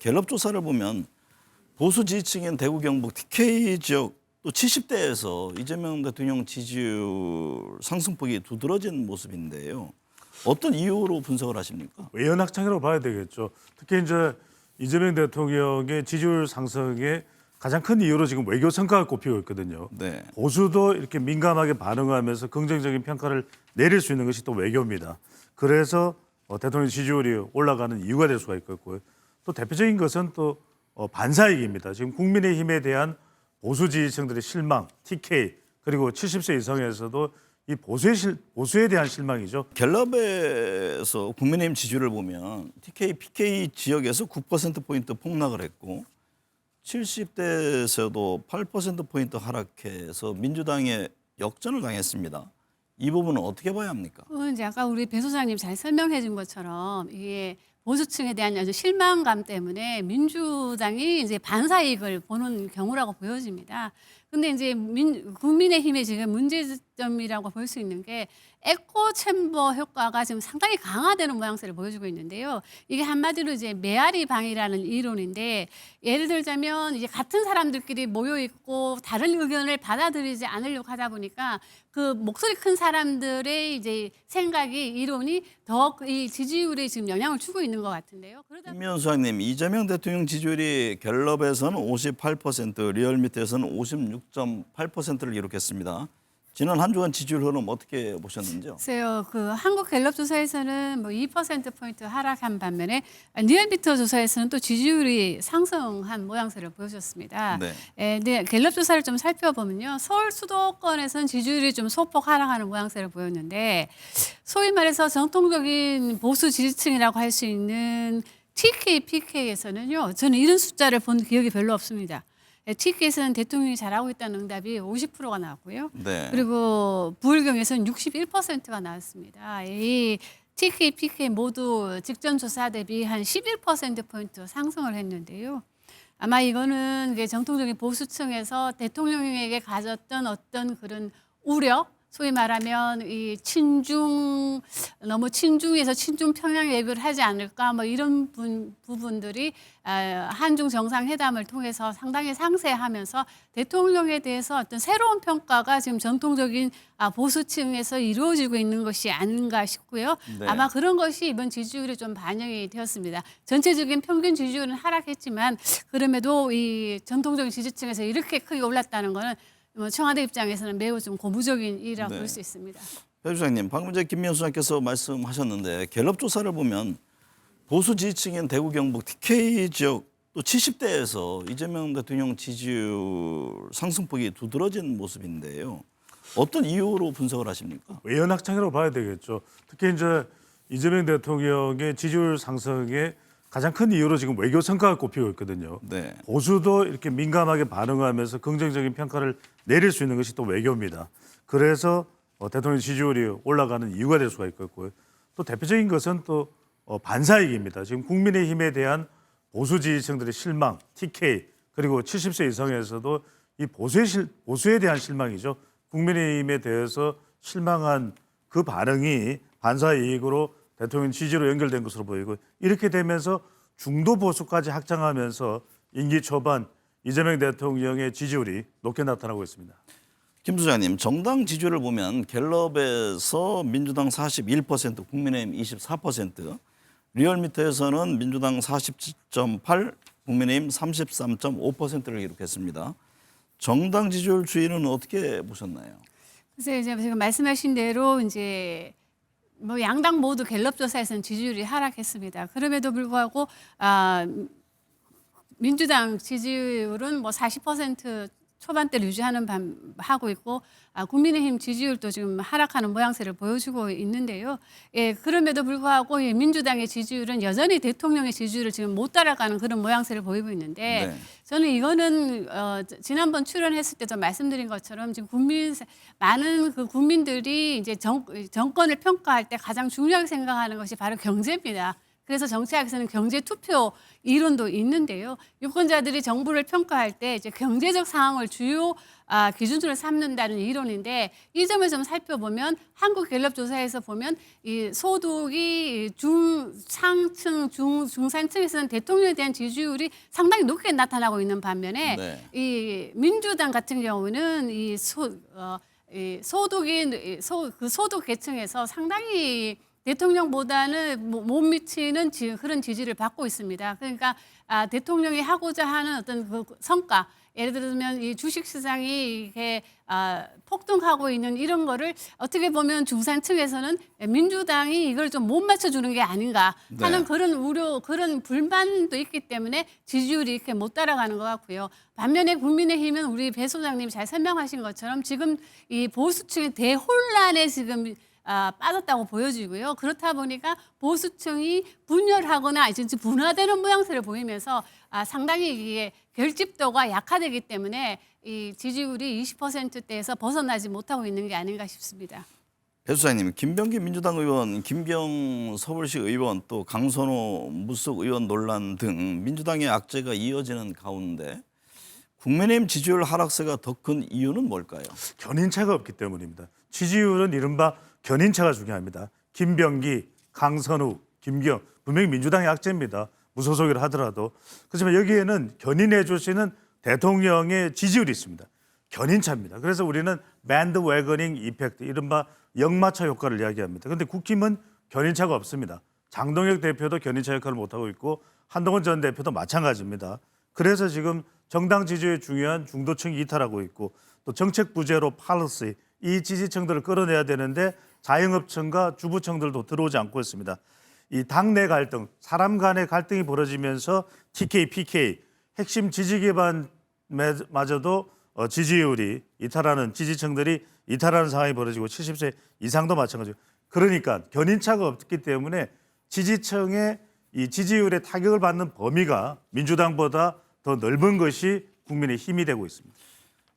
갤럽 조사를 보면 보수 지지층인 대구 경북 TK 지역 또 70대에서 이재명 대통령 지지율 상승폭이 두드러진 모습인데요. 어떤 이유로 분석을 하십니까? 외연확장이라고 봐야 되겠죠. 특히 이제 이재명 대통령의 지지율 상승의 가장 큰 이유로 지금 외교 성과가 꼽히고 있거든요. 네. 보수도 이렇게 민감하게 반응하면서 긍정적인 평가를 내릴 수 있는 것이 또 외교입니다. 그래서 대통령 지지율이 올라가는 이유가 될 수가 있겠고요. 또 대표적인 것은 또 반사이익입니다. 지금 국민의힘에 대한 보수 지지층들의 실망, TK 그리고 70세 이상에서도 이 보수에 대한 실망이죠. 갤럽에서 국민의힘 지지율을 보면 TK, PK 지역에서 9%포인트 폭락을 했고 70대에서도 8%포인트 하락해서 민주당에 역전을 당했습니다. 이 부분은 어떻게 봐야 합니까? 이제 아까 우리 배 소장님 잘 설명해 준 것처럼 이게 보수층에 대한 아주 실망감 때문에 민주당이 이제 반사이익을 보는 경우라고 보여집니다. 근데 이제 국민의힘의 지금 문제점이라고 볼 수 있는 게 에코 챔버 효과가 지금 상당히 강화되는 모양새를 보여주고 있는데요. 이게 한마디로 이제 메아리 방이라는 이론인데 예를 들자면 이제 같은 사람들끼리 모여 있고 다른 의견을 받아들이지 않으려고 하다 보니까 그 목소리 큰 사람들의 이제 생각이 이론이 더 이 지지율에 지금 영향을 주고 있는 것 같은데요. 그러다 김미연 소장님, 이재명 대통령 지지율이 갤럽에서는 58%, 리얼미터에서는 56.8%를 기록했습니다. 지난 한 주간 지지율 흐름 어떻게 보셨는지요? 글쎄요, 그 한국 갤럽 조사에서는 뭐 2%포인트 하락한 반면에 리얼미터 조사에서는 또 지지율이 상승한 모양새를 보여줬습니다. 네. 네, 갤럽 조사를 좀 살펴보면요. 서울 수도권에서는 지지율이 좀 소폭 하락하는 모양새를 보였는데 소위 말해서 정통적인 보수 지지층이라고 할 수 있는 TK, PK에서는요. 저는 이런 숫자를 본 기억이 별로 없습니다. TK에서는 대통령이 잘하고 있다는 응답이 50%가 나왔고요. 네. 그리고 부울경에서는 61%가 나왔습니다. 이 TK, PK 모두 직전 조사 대비 한 11%포인트 상승을 했는데요. 아마 이거는 이게 정통적인 보수층에서 대통령에게 가졌던 어떤 그런 우려, 소위 말하면 이 너무 친중에서 친중 평양 외교를 하지 않을까 뭐 이런 부분들이 한중 정상회담을 통해서 상당히 상세하면서 대통령에 대해서 어떤 새로운 평가가 지금 전통적인 보수층에서 이루어지고 있는 것이 아닌가 싶고요. 네. 아마 그런 것이 이번 지지율에 좀 반영이 되었습니다. 전체적인 평균 지지율은 하락했지만 그럼에도 이 전통적인 지지층에서 이렇게 크게 올랐다는 것은 청와대 입장에서는 매우 좀 고무적인 일이라고 네. 볼 수 있습니다. 배 소장님, 방금 전에 김미연 소장께서 말씀하셨는데 갤럽 조사를 보면 보수 지지층인 대구 경북 TK 지역 또 70대에서 이재명 대통령 지지율 상승폭이 두드러진 모습인데요. 어떤 이유로 분석을 하십니까? 외연확장이라고 봐야 되겠죠. 특히 이제 이재명 대통령의 지지율 상승의 가장 큰 이유로 지금 외교 성과가 꼽히고 있거든요. 네. 보수도 이렇게 민감하게 반응하면서 긍정적인 평가를 내릴 수 있는 것이 또 외교입니다. 그래서 대통령 지지율이 올라가는 이유가 될 수가 있겠고요. 또 대표적인 것은 또 반사이익입니다. 지금 국민의힘에 대한 보수 지지층들의 실망, TK 그리고 70세 이상에서도 이 보수에 대한 실망이죠. 국민의힘에 대해서 실망한 그 반응이 반사이익으로 대통령 지지로 연결된 것으로 보이고 이렇게 되면서 중도 보수까지 확장하면서 임기 초반 이재명 대통령의 지지율이 높게 나타나고 있습니다. 김 소장님, 정당 지지율을 보면 갤럽에서 민주당 41%, 국민의힘 24%, 리얼미터에서는 민주당 47.8, 국민의힘 33.5%를 기록했습니다. 정당 지지율 추이는 어떻게 보셨나요? 그래서 이제 지금 말씀하신 대로 이제 뭐 양당 모두 갤럽 조사에서는 지지율이 하락했습니다. 그럼에도 불구하고 민주당 지지율은 뭐 40% 초반대를 하고 있고 국민의힘 지지율도 지금 하락하는 모양새를 보여주고 있는데요. 예, 그럼에도 불구하고 민주당의 지지율은 여전히 대통령의 지지율을 지금 못 따라가는 그런 모양새를 보이고 있는데 네. 저는 이거는 지난번 출연했을 때도 말씀드린 것처럼 지금 많은 그 국민들이 이제 정권을 평가할 때 가장 중요하게 생각하는 것이 바로 경제입니다. 그래서 정치학에서는 경제 투표 이론도 있는데요. 유권자들이 정부를 평가할 때 이제 경제적 상황을 주요 기준으로 삼는다는 이론인데 이 점을 좀 살펴보면 한국 갤럽 조사에서 보면 이 소득이 중상층, 중산층에서는 대통령에 대한 지지율이 상당히 높게 나타나고 있는 반면에 네. 이 민주당 같은 경우는 그 소득 계층에서 상당히 대통령보다는 못 미치는 그런 지지를 받고 있습니다. 그러니까 대통령이 하고자 하는 어떤 그 성과, 예를 들면 이 주식 시장이 이렇게 폭등하고 있는 이런 거를 어떻게 보면 중산층에서는 민주당이 이걸 좀 못 맞춰주는 게 아닌가 하는 네. 그런 우려, 그런 불만도 있기 때문에 지지율이 이렇게 못 따라가는 것 같고요. 반면에 국민의힘은 우리 배 소장님이 잘 설명하신 것처럼 지금 이 보수층의 대혼란에 지금 빠졌다고 보여지고요. 그렇다 보니까 보수층이 분열하거나 이제 분화되는 모양새를 보이면서 상당히 이게 결집도가 약화되기 때문에 이 지지율이 20%대에서 벗어나지 못하고 있는 게 아닌가 싶습니다. 배 수장님, 김병기 민주당 의원, 김병 서울시 의원, 또 강선호 무속 의원 논란 등 민주당의 악재가 이어지는 가운데 국민의힘 지지율 하락세가 더 큰 이유는 뭘까요? 견인차가 없기 때문입니다. 지지율은 이른바 견인차가 중요합니다. 김병기, 강선우, 김경 분명히 민주당의 악재입니다. 무소속이라 하더라도. 그렇지만 여기에는 견인해 주시는 대통령의 지지율이 있습니다. 견인차입니다. 그래서 우리는 밴드 웨거닝 이펙트, 이른바 역마차 효과를 이야기합니다. 그런데 국힘은 견인차가 없습니다. 장동혁 대표도 견인차 역할을 못하고 있고 한동훈 전 대표도 마찬가지입니다. 그래서 지금 정당 지지율이 중요한 중도층이 이탈하고 있고 또 정책 부재로 팔러시, 이 지지층들을 끌어내야 되는데 자영업층과 주부층들도 들어오지 않고 있습니다. 이 당내 갈등, 사람 간의 갈등이 벌어지면서 TK, PK, 핵심 지지 기반마저도 지지율이 이탈하는 지지층들이 이탈하는 상황이 벌어지고 70세 이상도 마찬가지고 그러니까 견인차가 없기 때문에 지지층의 이 지지율에 타격을 받는 범위가 민주당보다 더 넓은 것이 국민의 힘이 되고 있습니다.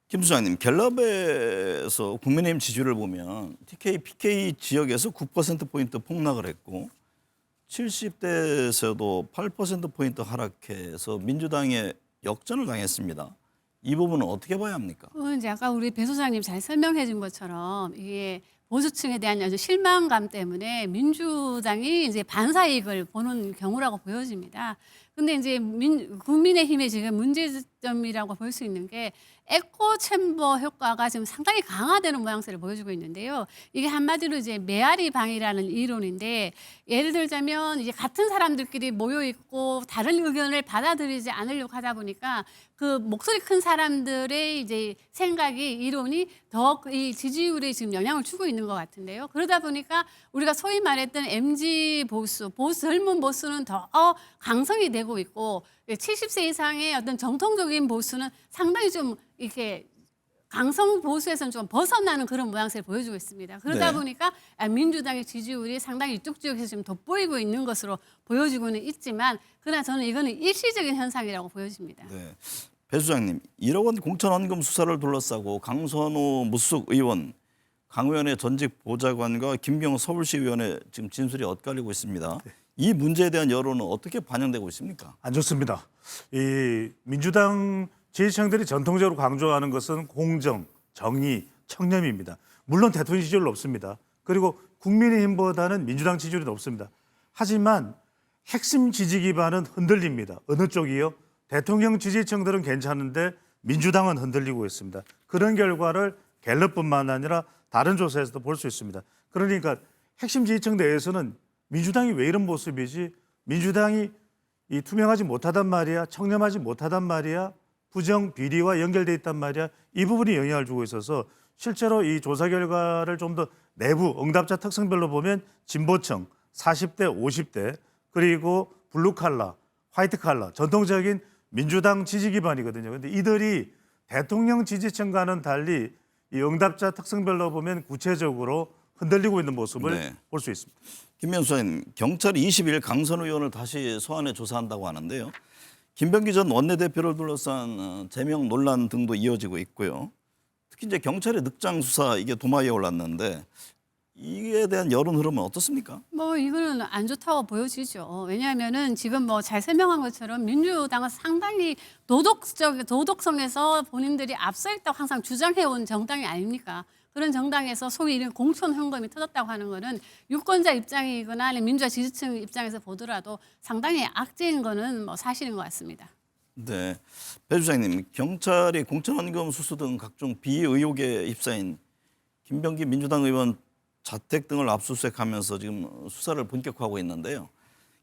김 수장님, 갤럽에서 국민의힘 지지율을 보면 TK, PK 지역에서 9%포인트 폭락을 했고 70대에서도 8%포인트 하락해서 민주당에 역전을 당했습니다. 이 부분은 어떻게 봐야 합니까? 이제 아까 우리 배 소장님 잘 설명해 준 것처럼 이게 보수층에 대한 아주 실망감 때문에 민주당이 이제 반사이익을 보는 경우라고 보여집니다. 근데 이제 국민의힘의 지금 문제점이라고 볼 수 있는 게 에코 챔버 효과가 지금 상당히 강화되는 모양새를 보여주고 있는데요. 이게 한마디로 이제 메아리 방이라는 이론인데 예를 들자면 이제 같은 사람들끼리 모여 있고 다른 의견을 받아들이지 않으려고 하다 보니까 그 목소리 큰 사람들의 이제 생각이 이론이 더 이 지지율에 지금 영향을 주고 있는 것 같은데요. 그러다 보니까 우리가 소위 말했던 MZ 보수 젊은 보수는 더 강성이 되고 있고 70세 이상의 어떤 정통적인 보수는 상당히 좀 이렇게 강성 보수에서는 좀 벗어나는 그런 모양새를 보여주고 있습니다. 그러다 네. 보니까 민주당의 지지율이 상당히 이쪽 지역에서 지금 돋보이고 있는 것으로 보여지고는 있지만 그러나 저는 이거는 일시적인 현상이라고 보여집니다. 네. 배 수장님, 1억 원 공천 헌금 수사를 둘러싸고 강선호 무속 의원, 강 의원의 전직 보좌관과 김병 서울시 의원의 지금 진술이 엇갈리고 있습니다. 이 문제에 대한 여론은 어떻게 반영되고 있습니까? 안 좋습니다. 이 민주당 지지층들이 전통적으로 강조하는 것은 공정, 정의, 청렴입니다. 물론 대통령 지지율 높습니다. 그리고 국민의힘보다는 민주당 지지율이 높습니다. 하지만 핵심 지지 기반은 흔들립니다. 어느 쪽이요? 대통령 지지층들은 괜찮은데 민주당은 흔들리고 있습니다. 그런 결과를 갤럽뿐만 아니라 다른 조사에서도 볼 수 있습니다. 그러니까 핵심 지지층 내에서는 민주당이 왜 이런 모습이지? 민주당이 이 투명하지 못하단 말이야, 청렴하지 못하단 말이야, 부정 비리와 연결돼 있단 말이야. 이 부분이 영향을 주고 있어서 실제로 이 조사 결과를 좀 더 내부 응답자 특성별로 보면 진보층 40대, 50대 그리고 블루 칼라, 화이트 칼라 전통적인 민주당 지지 기반이거든요. 그런데 이들이 대통령 지지층과는 달리 이 응답자 특성별로 보면 구체적으로 흔들리고 있는 모습을 네. 볼 수 있습니다. 김명수 수장님, 경찰이 20일 강선호 의원을 다시 소환해 조사한다고 하는데요. 김병기 전 원내대표를 둘러싼 제명 논란 등도 이어지고 있고요. 특히 이제 경찰의 늑장 수사 이게 도마 위에 올랐는데 이에 대한 여론 흐름은 어떻습니까? 뭐 이거는 안 좋다고 보여지죠. 왜냐하면은 지금 뭐 잘 설명한 것처럼 민주당은 상당히 도덕성에서 본인들이 앞서 있다고 항상 주장해온 정당이 아닙니까? 그런 정당에서 소위 이런 공천 현금이 터졌다고 하는 거는 유권자 입장이거나 아니면 민주화 지지층 입장에서 보더라도 상당히 악재인 거는 뭐 사실인 것 같습니다. 네, 배 주장님, 경찰이 공천원금 수수 등 각종 비의혹에 휩싸인 김병기 민주당 의원 자택 등을 압수수색하면서 지금 수사를 본격화하고 있는데요.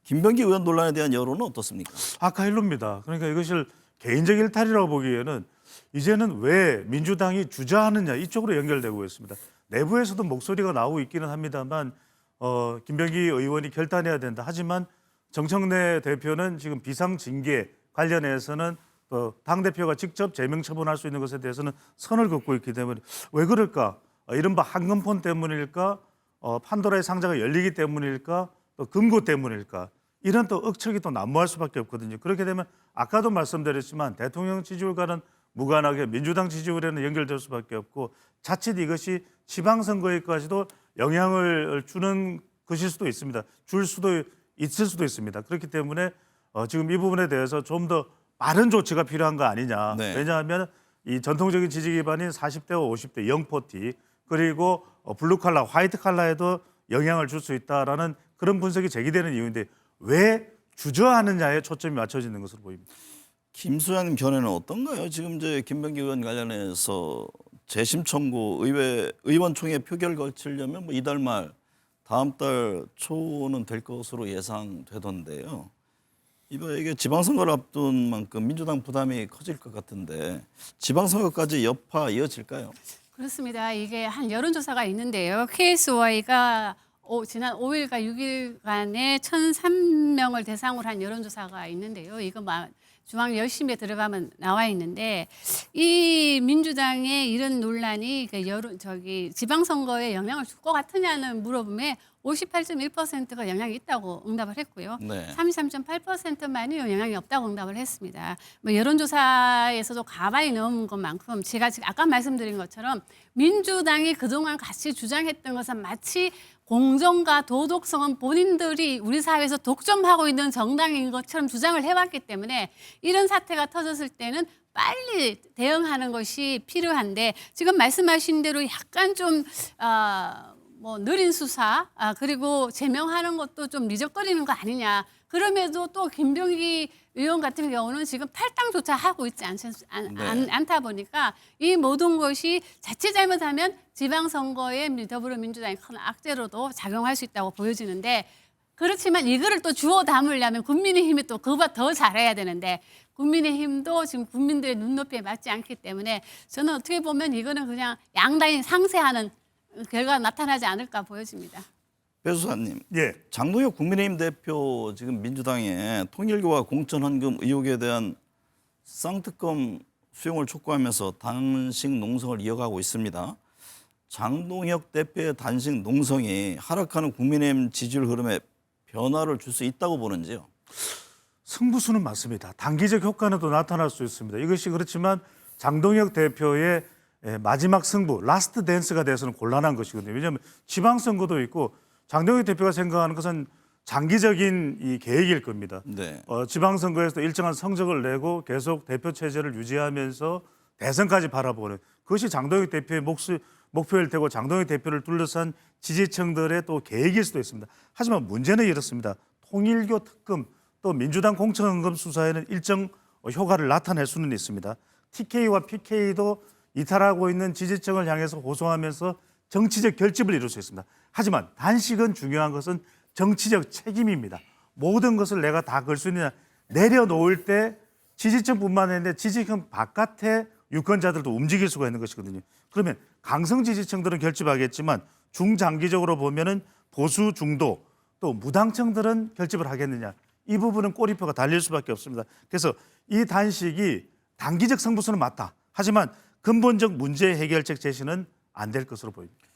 김병기 의원 논란에 대한 여론은 어떻습니까? 아까 일로입니다. 그러니까 이것을 개인적 일탈이라고 보기에는 이제는 왜 민주당이 주저하느냐 이쪽으로 연결되고 있습니다. 내부에서도 목소리가 나오고 있기는 합니다만 김병기 의원이 결단해야 된다. 하지만 정청래 대표는 지금 비상징계 관련해서는 당대표가 직접 제명 처분할 수 있는 것에 대해서는 선을 긋고 있기 때문에 왜 그럴까? 이른바 한금폰 때문일까? 판도라의 상자가 열리기 때문일까? 또 금고 때문일까? 이런 또 억측이 또 난무할 수밖에 없거든요. 그렇게 되면 아까도 말씀드렸지만 대통령 지지율과는 무관하게 민주당 지지율에는 연결될 수밖에 없고 자칫 이것이 지방선거에까지도 영향을 주는 것일 수도 있습니다. 줄 수도 있을 수도 있습니다. 그렇기 때문에 지금 이 부분에 대해서 좀 더 빠른 조치가 필요한 거 아니냐. 네. 왜냐하면 이 전통적인 지지 기반인 40대와 50대 영포티 그리고 블루칼라, 화이트칼라에도 영향을 줄 수 있다라는 그런 분석이 제기되는 이유인데 왜 주저하느냐에 초점이 맞춰지는 것으로 보입니다. 김수환님 견해는 어떤가요? 지금 이제 김병기 의원 관련해서 재심 청구 의원총회 표결 걸치려면 뭐 이달 말 다음 달 초는 될 것으로 예상되던데요. 이게 지방선거를 앞둔 만큼 민주당 부담이 커질 것 같은데 지방선거까지 여파 이어질까요? 그렇습니다. 이게 한 여론조사가 있는데요. KSY가 지난 5일과 6일간에 1,003명을 대상으로 한 여론조사가 있는데요. 이거 중앙 열심히 들어가면 나와 있는데 이 민주당의 이런 논란이 지방선거에 영향을 줄 것 같으냐는 물어보면 58.1%가 영향이 있다고 응답을 했고요. 네. 33.8%만이 영향이 없다고 응답을 했습니다. 뭐 여론조사에서도 가만히 넣은 것만큼 제가 지금 아까 말씀드린 것처럼 민주당이 그동안 같이 주장했던 것은 마치 공정과 도덕성은 본인들이 우리 사회에서 독점하고 있는 정당인 것처럼 주장을 해왔기 때문에 이런 사태가 터졌을 때는 빨리 대응하는 것이 필요한데 지금 말씀하신 대로 약간 좀 느린 수사 그리고 제명하는 것도 좀 미적거리는 거 아니냐. 그럼에도 또 김병기 의원 같은 경우는 지금 탈당조차 하고 있지 않다 보니까 이 모든 것이 자칫 잘못하면 지방선거에 더불어민주당이 큰 악재로도 작용할 수 있다고 보여지는데 그렇지만 이거를 또 주워 담으려면 국민의힘이 또 그거보다 더 잘해야 되는데 국민의힘도 지금 국민들의 눈높이에 맞지 않기 때문에 저는 어떻게 보면 이거는 그냥 양당이 상쇄하는 결과가 나타나지 않을까 보여집니다. 배 수사님, 예. 장동혁 국민의힘 대표 지금 민주당의 통일교와 공천헌금 의혹에 대한 쌍특검 수용을 촉구하면서 단식 농성을 이어가고 있습니다. 장동혁 대표의 단식 농성이 하락하는 국민의힘 지지율 흐름에 변화를 줄 수 있다고 보는지요? 승부수는 맞습니다. 단기적 효과는 또 나타날 수 있습니다. 이것이 그렇지만 장동혁 대표의 마지막 승부, 라스트 댄스가 돼서는 곤란한 것이거든요. 왜냐하면 지방선거도 있고 장동혁 대표가 생각하는 것은 장기적인 이 계획일 겁니다. 네. 지방선거에서 일정한 성적을 내고 계속 대표 체제를 유지하면서 대선까지 바라보는 그것이 장동혁 대표의 목표일 테고 장동혁 대표를 둘러싼 지지층들의 또 계획일 수도 있습니다. 하지만 문제는 이렇습니다. 통일교 특검 또 민주당 공천헌금 수사에는 일정 효과를 나타낼 수는 있습니다. TK와 PK도 이탈하고 있는 지지층을 향해서 호소하면서 정치적 결집을 이룰 수 있습니다. 하지만 단식은 중요한 것은 정치적 책임입니다. 모든 것을 내가 다 걸 수 있느냐. 내려놓을 때 지지층뿐만 아니라 지지층 바깥의 유권자들도 움직일 수가 있는 것이거든요. 그러면 강성 지지층들은 결집하겠지만 중장기적으로 보면은 보수 중도 또 무당층들은 결집을 하겠느냐. 이 부분은 꼬리표가 달릴 수밖에 없습니다. 그래서 이 단식이 단기적 승부수는 맞다. 하지만 근본적 문제 해결책 제시는 안 될 것으로 보입니다.